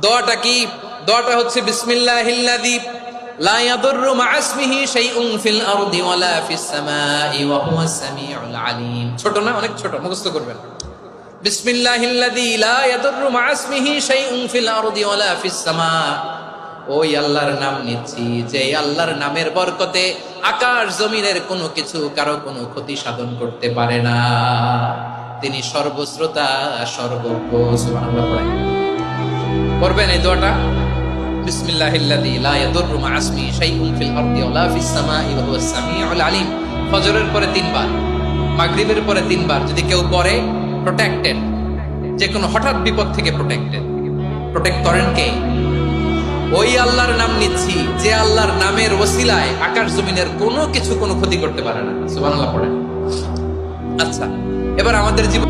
দোয়াটা কি? দোয়াটা হচ্ছে বিসমিল্লাহিল্লাযী লা ইয়াদুররু মা ইসমিহি শাইউন ফিল আরদি ওয়ালা ফিস সামাই ওয়া হুয়াস সামিউল আলিম। ছোট না? অনেক ছোট, মুখস্থ করবেন। বিসমিল্লাহিল্লাযী লা ইয়াদুররু মা ইসমিহি শাইউন ফিল আরদি ওয়ালা ফিস সামা। ওই আল্লাহর নাম নিচ্ছি যে আল্লাহর নামের বরকতে আকাশ জমিনের কোনো কিছু কারো কোনো ক্ষতি সাধন করতে পারে না। তিনি সর্বশ্রোতা, সর্বজ্ঞ। সুবহানাল্লাহ পড়েন, পড়বেন এই দোয়াটা, বিসমিল্লাহিল্লাযী লা ইয়াদুররু মা ইসমিহি শাইউন ফিল আরদি ওয়ালা ফিস সামাই ওয়া হুয়াস সামিউল আলিম। ফজরের পরে 3 বার, মাগরিবের পরে 3 বার যদি কেউ পড়ে, প্রোটেক্টেড, যে কোনো হঠাৎ বিপদ থেকে প্রোটেক্টেড। প্রোটেক্ট করেন কে? ওই আল্লাহর নাম নিচ্ছি যে আল্লাহর নামের ওসিলায় আকাশ জমিনের কোনো কিছু কোনো ক্ষতি করতে পারে না। সুবহানাল্লাহ পড়েন। আচ্ছা, এবার আমাদের জীবন